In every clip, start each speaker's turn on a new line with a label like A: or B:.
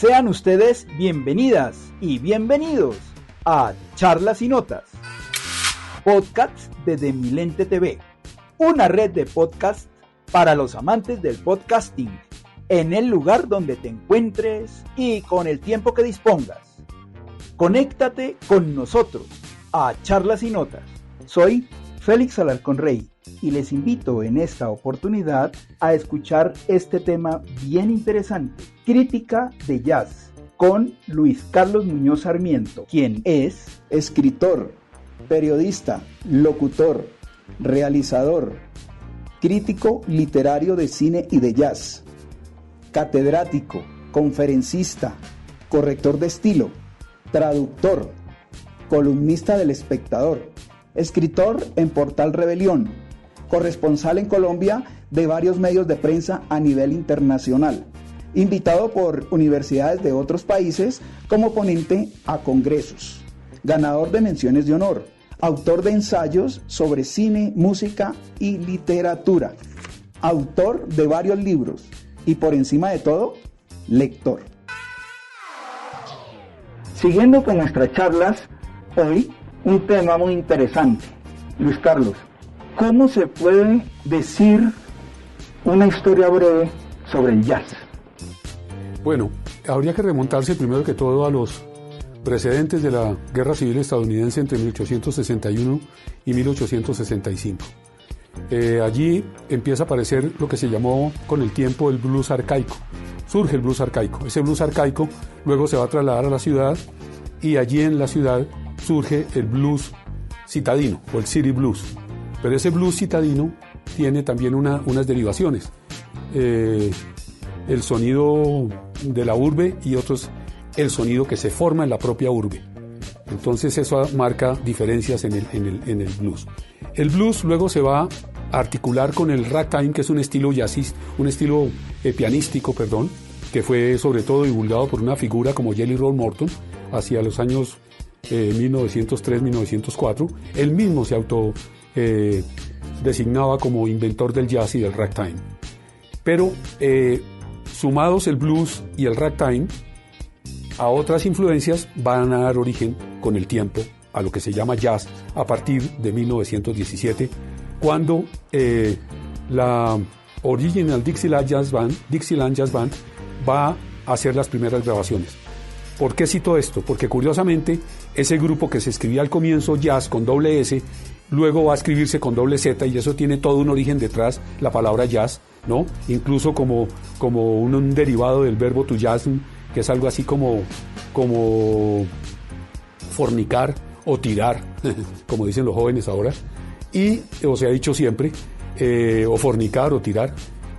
A: Sean ustedes bienvenidas y bienvenidos a Charlas y Notas, podcast de Demilente TV, una red de podcasts para los amantes del podcasting, en el lugar donde te encuentres y con el tiempo que dispongas. Conéctate con nosotros a Charlas y Notas. Soy Félix Alarcón Rey y les invito en esta oportunidad a escuchar este tema bien interesante, crítica de jazz, con Luis Carlos Muñoz Sarmiento, quien es
B: escritor, periodista, locutor, realizador, crítico literario de cine y de jazz, catedrático, conferencista, corrector de estilo, traductor, columnista del Espectador, escritor en Portal Rebelión, corresponsal en Colombia de varios medios de prensa a nivel internacional, invitado por universidades de otros países como ponente a congresos, ganador de menciones de honor, autor de ensayos sobre cine, música y literatura, autor de varios libros y por encima de todo, lector.
A: Siguiendo con nuestras charlas, hoy un tema muy interesante. Luis Carlos, ¿cómo se puede decir una historia breve sobre el jazz?
C: Bueno, habría que remontarse primero que todo a los precedentes de la Guerra Civil estadounidense entre 1861 y 1865. Allí empieza a aparecer lo que se llamó con el tiempo el blues arcaico. Surge el blues arcaico. Ese blues arcaico luego se va a trasladar a la ciudad y allí en la ciudad surge el blues citadino o el city blues. Pero ese blues citadino tiene también unas derivaciones. El sonido de la urbe y otros el sonido que se forma en la propia urbe. Entonces eso marca diferencias en el blues. El blues luego se va a articular con el ragtime, que es un estilo jazzista, un estilo pianístico, que fue sobre todo divulgado por una figura como Jelly Roll Morton hacia los años 1903-1904. Él mismo se designaba como inventor del jazz y del ragtime. Pero sumados el blues y el ragtime a otras influencias van a dar origen con el tiempo a lo que se llama jazz a partir de 1917, cuando la Original Dixieland Jazz Band va a hacer las primeras grabaciones. ¿Por qué cito esto? Porque curiosamente ese grupo que se escribía al comienzo jazz con doble S, luego va a escribirse con doble Z y eso tiene todo un origen detrás, la palabra jazz, ¿no? Incluso como un derivado del verbo to jazz, que es algo así como fornicar o tirar, como dicen los jóvenes ahora, o se ha dicho siempre, o fornicar o tirar,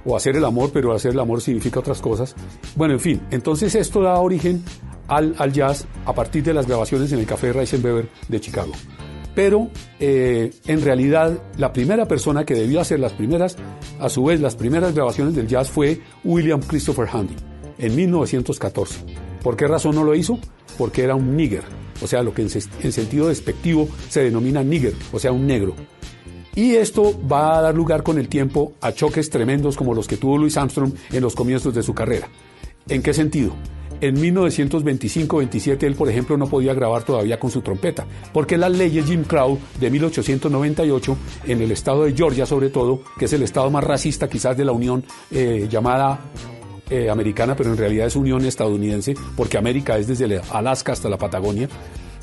C: o hacer el amor, pero hacer el amor significa otras cosas. Bueno, en fin, entonces esto da origen al jazz a partir de las grabaciones en el Café Reisenberger de Chicago. Pero en realidad la primera persona que debió hacer las primeras grabaciones del jazz fue William Christopher Handy en 1914. ¿Por qué razón no lo hizo? Porque era un nigger, o sea, lo que en sentido despectivo se denomina nigger, o sea, un negro. Y esto va a dar lugar con el tiempo a choques tremendos como los que tuvo Louis Armstrong en los comienzos de su carrera. ¿En qué sentido? En 1925-27 él, por ejemplo, no podía grabar todavía con su trompeta, porque las leyes Jim Crow de 1898, en el estado de Georgia sobre todo, que es el estado más racista quizás de la Unión llamada americana, pero en realidad es Unión estadounidense, porque América es desde Alaska hasta la Patagonia.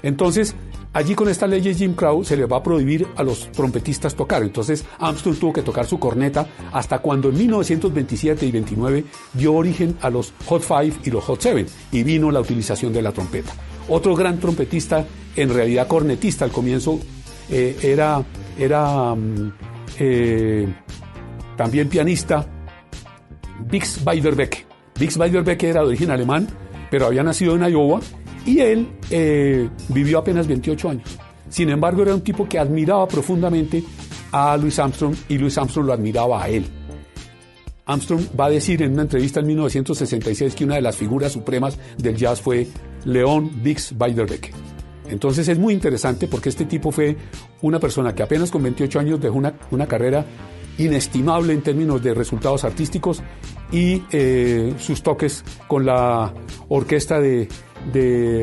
C: Entonces, allí con estas leyes Jim Crow se les va a prohibir a los trompetistas tocar. Entonces Armstrong tuvo que tocar su corneta hasta cuando en 1927 y 29 dio origen a los Hot Five y los Hot Seven y vino la utilización de la trompeta. Otro gran trompetista, en realidad cornetista al comienzo, era también pianista, Bix Beiderbecke. Bix Beiderbecke era de origen alemán, pero había nacido en Iowa. Y él vivió apenas 28 años. Sin embargo, era un tipo que admiraba profundamente a Louis Armstrong y Louis Armstrong lo admiraba a él. Armstrong va a decir en una entrevista en 1966 que una de las figuras supremas del jazz fue Leon Bix Beiderbecke. Entonces es muy interesante porque este tipo fue una persona que apenas con 28 años dejó una carrera inestimable en términos de resultados artísticos, y sus toques con la orquesta de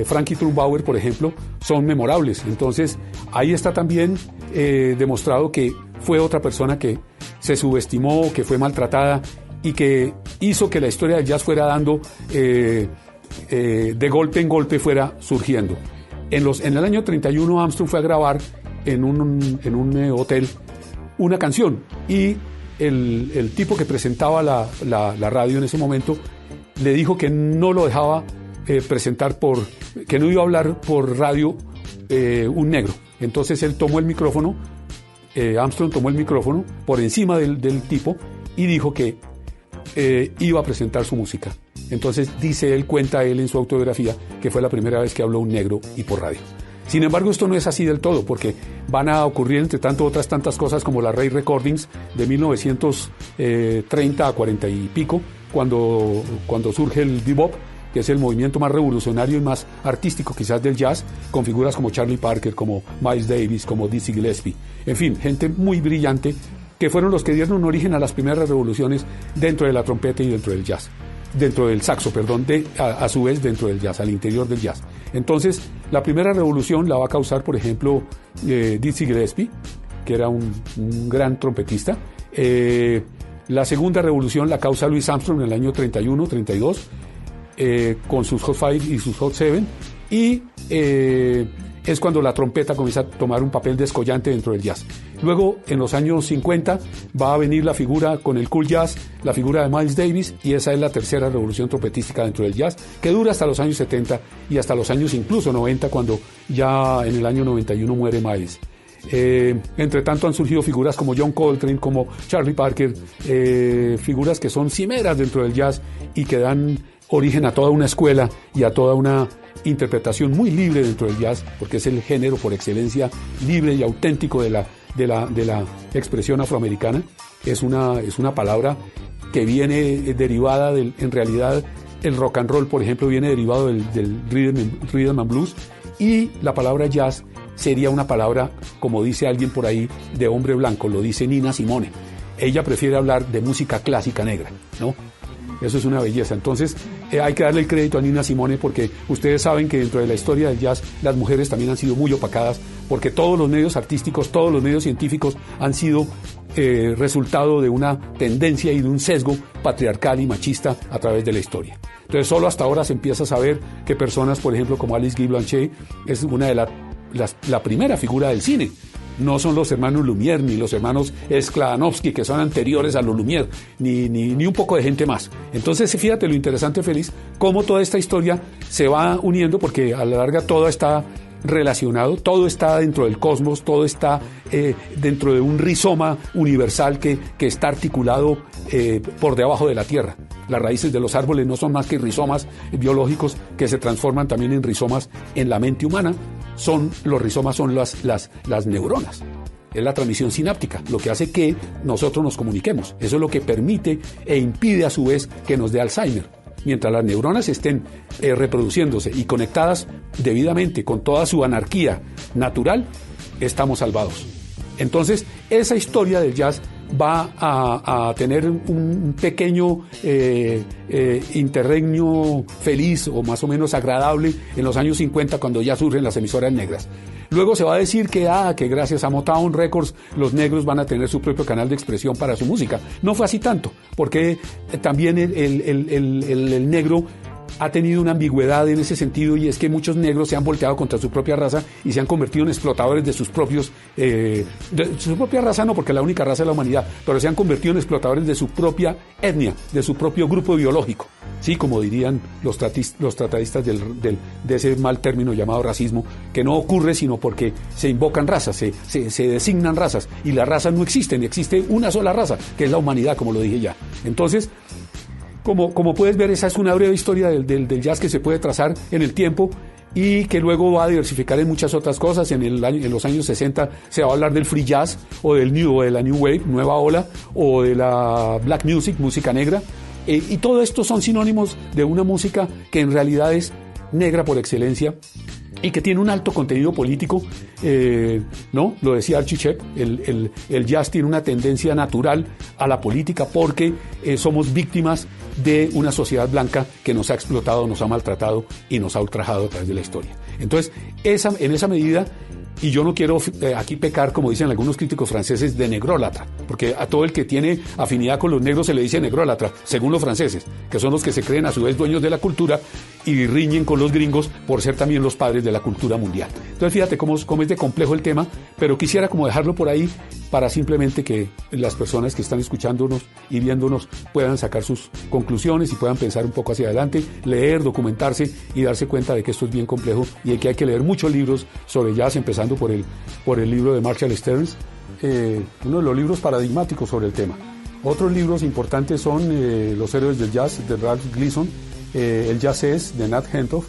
C: Frankie Trumbauer, por ejemplo, son memorables. Entonces ahí está también demostrado que fue otra persona que se subestimó, que fue maltratada y que hizo que la historia del jazz fuera dando de golpe en golpe, fuera surgiendo. En el año 31 Armstrong fue a grabar en un hotel una canción, y el tipo que presentaba la radio en ese momento le dijo que no lo dejaba presentar que no iba a hablar por radio un negro. Entonces él tomó el micrófono, Armstrong tomó el micrófono por encima del tipo y dijo que iba a presentar su música. Entonces cuenta él en su autobiografía que fue la primera vez que habló un negro y por radio. Sin embargo, esto no es así del todo, porque van a ocurrir entre tanto otras tantas cosas, como la Ray Recordings de 1930 a 40 y pico, cuando surge el bebop, que es el movimiento más revolucionario y más artístico quizás del jazz, con figuras como Charlie Parker, como Miles Davis, como Dizzy Gillespie, en fin, gente muy brillante, que fueron los que dieron origen a las primeras revoluciones dentro de la trompeta y dentro del jazz, dentro del saxo, perdón, a su vez dentro del jazz, al interior del jazz. Entonces, la primera revolución la va a causar, por ejemplo, Dizzy Gillespie, que era un gran trompetista. La segunda revolución la causa Louis Armstrong en el año 31, 32, con sus Hot 5 y sus Hot 7, y es cuando la trompeta comienza a tomar un papel descollante dentro del jazz. Luego, en los años 50, va a venir la figura con el cool jazz, la figura de Miles Davis, y esa es la tercera revolución trompetística dentro del jazz, que dura hasta los años 70 y hasta los años incluso 90, cuando ya en el año 91 muere Miles. Entre tanto han surgido figuras como John Coltrane, como Charlie Parker, figuras que son cimeras dentro del jazz y que dan origen a toda una escuela y a toda una interpretación muy libre dentro del jazz, porque es el género por excelencia libre y auténtico de la expresión afroamericana. Es una palabra que viene derivada en realidad, el rock and roll, por ejemplo, viene derivado del rhythm and blues, y la palabra jazz sería una palabra, como dice alguien por ahí, de hombre blanco, lo dice Nina Simone. Ella prefiere hablar de música clásica negra, ¿no? Eso es una belleza. Entonces hay que darle el crédito a Nina Simone, porque ustedes saben que dentro de la historia del jazz las mujeres también han sido muy opacadas, porque todos los medios artísticos, todos los medios científicos han sido resultado de una tendencia y de un sesgo patriarcal y machista a través de la historia. Entonces solo hasta ahora se empieza a saber que personas, por ejemplo, como Alice Guy Blanchet, es una de la primera figura del cine. No son los hermanos Lumière ni los hermanos Skladanowski, que son anteriores a los Lumière, ni un poco de gente más. Entonces, fíjate lo interesante, Félix, cómo toda esta historia se va uniendo, porque a la larga todo está relacionado, todo está dentro del cosmos, todo está dentro de un rizoma universal que está articulado por debajo de la tierra. Las raíces de los árboles no son más que rizomas biológicos que se transforman también en rizomas en la mente humana. Los rizomas son las neuronas. Es la transmisión sináptica, lo que hace que nosotros nos comuniquemos. Eso es lo que permite e impide a su vez que nos dé Alzheimer. Mientras las neuronas estén reproduciéndose y conectadas debidamente con toda su anarquía natural, estamos salvados. Entonces, esa historia del jazz va a tener un pequeño interregno feliz o más o menos agradable en los años 50, cuando ya surgen las emisoras negras. Luego se va a decir que gracias a Motown Records los negros van a tener su propio canal de expresión para su música. No fue así tanto, porque también el negro ha tenido una ambigüedad en ese sentido, y es que muchos negros se han volteado contra su propia raza y se han convertido en explotadores de sus propios, de su propia raza no, porque la única raza es la humanidad, pero se han convertido en explotadores de su propia etnia, de su propio grupo biológico, sí, como dirían los tratadistas de ese mal término llamado racismo, que no ocurre sino porque se invocan razas, se designan razas, y las razas no existen, existe una sola raza, que es la humanidad, como lo dije ya. Entonces, como puedes ver, esa es una breve historia del jazz que se puede trazar en el tiempo y que luego va a diversificar en muchas otras cosas. En los años 60 se va a hablar del free jazz o de la new wave, nueva ola, o de la black music, música negra. Y todo esto son sinónimos de una música que en realidad es negra por excelencia, y que tiene un alto contenido político, ¿no? Lo decía Archie Shepp, el jazz tiene una tendencia natural a la política porque somos víctimas de una sociedad blanca que nos ha explotado, nos ha maltratado y nos ha ultrajado a través de la historia. Entonces, en esa medida, y yo no quiero aquí pecar, como dicen algunos críticos franceses, de negrólatra, porque a todo el que tiene afinidad con los negros se le dice negrólatra, según los franceses, que son los que se creen a su vez dueños de la cultura y riñen con los gringos por ser también los padres de la cultura mundial. Entonces fíjate cómo es de complejo el tema, pero quisiera como dejarlo por ahí para simplemente que las personas que están escuchándonos y viéndonos puedan sacar sus conclusiones y puedan pensar un poco hacia adelante, leer, documentarse y darse cuenta de que esto es bien complejo y de que hay que leer muchos libros sobre jazz, empezando por el libro de Marshall Stearns, uno de los libros paradigmáticos sobre el tema. Otros libros importantes son Los héroes del jazz, de Ralph Gleason, El jazz es, de Nat Hentoff,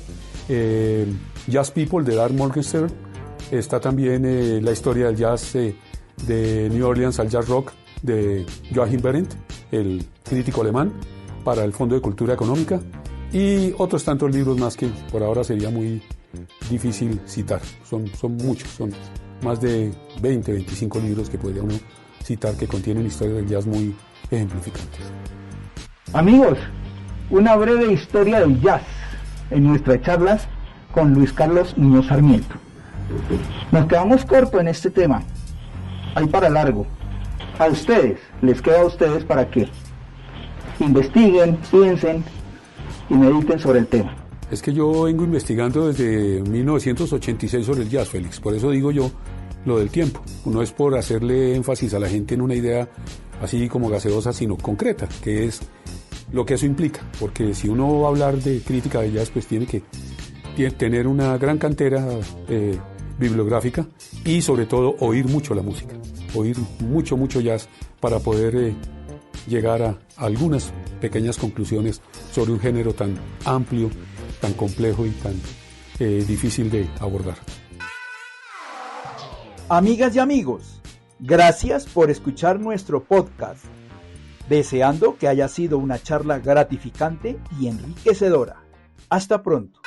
C: Jazz People, de Dark Morgenstern. Está también La historia del jazz de New Orleans al Jazz Rock, de Joachim Behrendt, el crítico alemán, para el Fondo de Cultura Económica, y otros tantos libros más que por ahora sería muy difícil citar. Son muchos, son más de 20, 25 libros que podría uno citar que contienen historias del jazz muy ejemplificantes.
A: Amigos, una breve historia del jazz en nuestras charlas con Luis Carlos Muñoz Sarmiento. Nos quedamos cortos en este tema, hay para largo. A ustedes, les queda a ustedes para que investiguen, piensen y mediten sobre el tema.
C: Es que yo vengo investigando desde 1986 sobre el jazz, Félix, por eso digo yo lo del tiempo. No es por hacerle énfasis a la gente en una idea así como gaseosa, sino concreta, que es lo que eso implica, porque si uno va a hablar de crítica de jazz, pues tiene que tener una gran cantera bibliográfica y sobre todo oír mucho la música, oír mucho jazz para poder llegar a algunas pequeñas conclusiones sobre un género tan amplio, tan complejo y tan difícil de abordar.
A: Amigas y amigos, gracias por escuchar nuestro podcast, deseando que haya sido una charla gratificante y enriquecedora. Hasta pronto.